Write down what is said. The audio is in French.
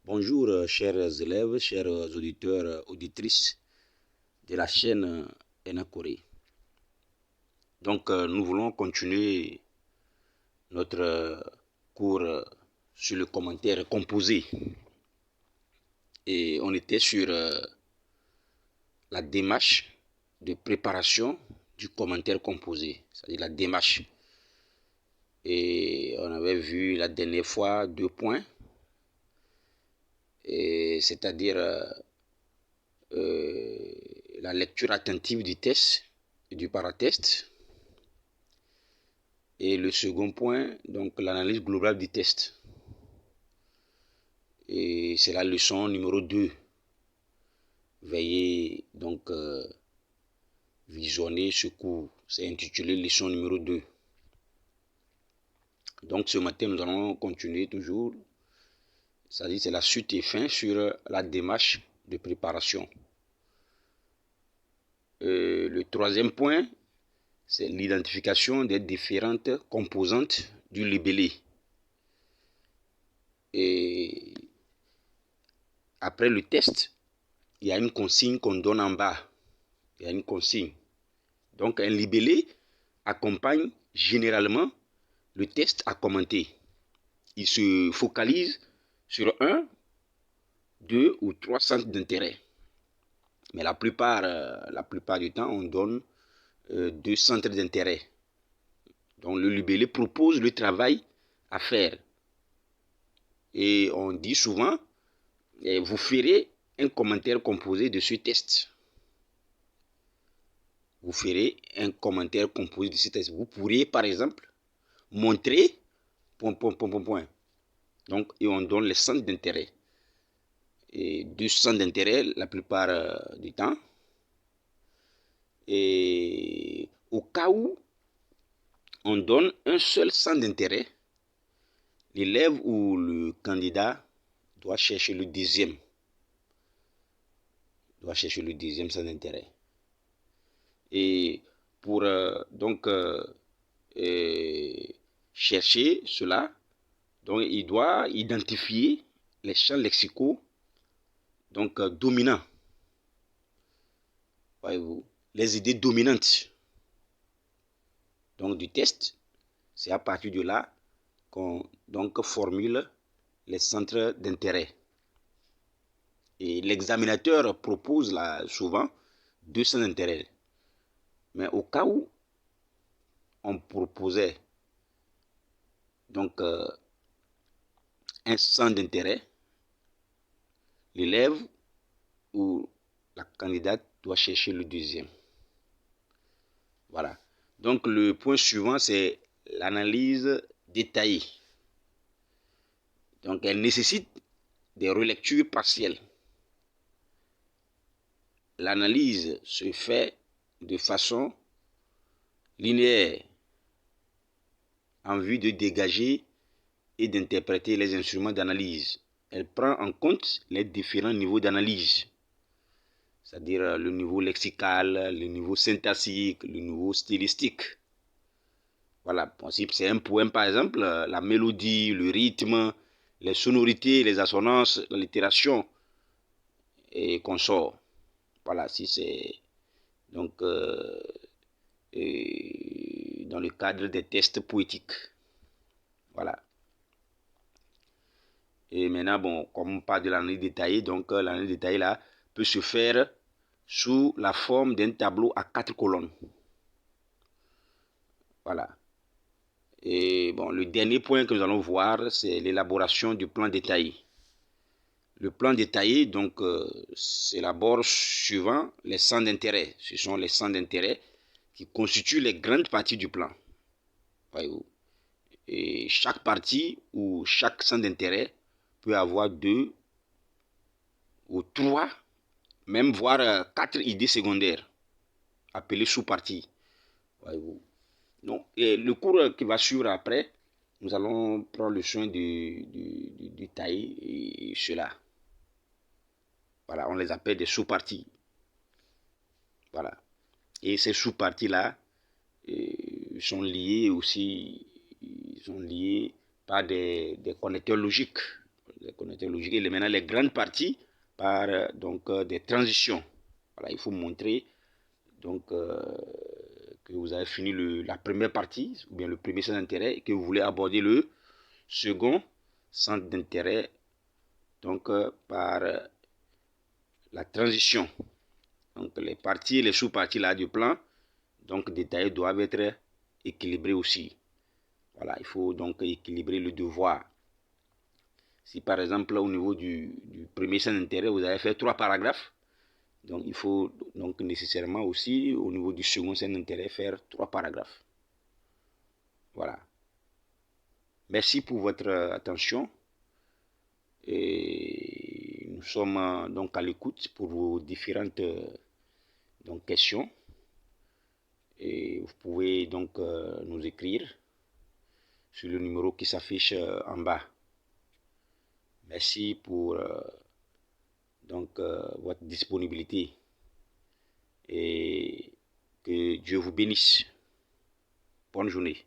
Bonjour, chers élèves, chers auditeurs, auditrices de la chaîne Enakore. Donc, nous voulons continuer notre cours sur le commentaire composé. Et on était sur la démarche de préparation du commentaire composé, c'est-à-dire la démarche. Et on avait vu la dernière fois 2 points, c'est-à-dire la lecture attentive du test et du paratest. Et le second point, donc l'analyse globale du test. Et c'est la leçon numéro 2. Veuillez donc visionner ce cours. C'est intitulé leçon numéro 2. Donc ce matin, nous allons continuer toujours. C'est-à-dire c'est la suite et fin sur la démarche de préparation. Le troisième point, c'est l'identification des différentes composantes du libellé. Et après le test, il y a une consigne qu'on donne en bas. Il y a une consigne. Donc un libellé accompagne généralement le test à commenter. Il se focalise sur 1, 2 ou 3 centres d'intérêt. Mais la plupart du temps, on donne 2 centres d'intérêt. Donc le libellé propose le travail à faire. Et on dit souvent, vous ferez un commentaire composé de ce test. Vous ferez un commentaire composé de ce test. Vous pourriez, par exemple, montrer, ... Donc, et on donne les centres d'intérêt. Et 2 centres d'intérêt la plupart du temps. Et au cas où on donne un seul centre d'intérêt, l'élève ou le candidat doit chercher le deuxième. Doit chercher le deuxième centre d'intérêt. Et pour chercher cela, donc il doit identifier les champs lexicaux dominants. Voyez-vous, les idées dominantes. Donc du test, c'est à partir de là qu'on formule les centres d'intérêt. Et l'examinateur propose là souvent 2 centres d'intérêt. Mais au cas où on proposait un centre d'intérêt, l'élève ou la candidate doit chercher le deuxième. Voilà. Donc le point suivant, c'est l'analyse détaillée. Donc elle nécessite des relectures partielles. L'analyse se fait de façon linéaire en vue de dégager et d'interpréter les instruments d'analyse. Elle prend en compte les différents niveaux d'analyse, c'est-à-dire le niveau lexical, le niveau syntaxique, le niveau stylistique. Voilà, si c'est un poème par exemple, la mélodie, le rythme, les sonorités, les assonances, l'allitération et consorts. Voilà, si c'est donc dans le cadre des tests poétiques. Voilà. Et maintenant, bon, comme on parle de l'analyse détaillée, donc l'analyse détaillée là peut se faire sous la forme d'un tableau à 4 colonnes. Voilà. Et bon, le dernier point que nous allons voir, c'est l'élaboration du plan détaillé. Le plan détaillé, donc, s'élabore suivant les centres d'intérêt. Ce sont les centres d'intérêt qui constituent les grandes parties du plan. Voyez-vous. Et chaque partie ou chaque centre d'intérêt peut avoir 2 ou 3, même voire 4 idées secondaires, appelées sous-parties. Voyez-vous. Donc, et le cours qui va suivre après, nous allons prendre le soin de détailler cela. Voilà, on les appelle des sous-parties. Voilà. Et ces sous-parties-là sont liées aussi, par des connecteurs logiques. les connecteurs logiques. Et maintenant, les grandes parties par des transitions. Voilà, il faut montrer donc que vous avez fini la première partie, ou bien le premier centre d'intérêt, et que vous voulez aborder le second centre d'intérêt, donc par la transition. Donc les parties et les sous-parties là du plan, donc détaillées, doivent être équilibrées aussi. Voilà, il faut donc équilibrer le devoir. Si par exemple au niveau du premier centre d'intérêt, vous avez fait 3 paragraphes, donc il faut donc nécessairement aussi au niveau du second centre d'intérêt faire 3 paragraphes. Voilà. Merci pour votre attention et nous sommes donc à l'écoute pour vos différentes donc, questions et vous pouvez donc nous écrire sur le numéro qui s'affiche en bas. Merci pour donc votre disponibilité et que Dieu vous bénisse. Bonne journée.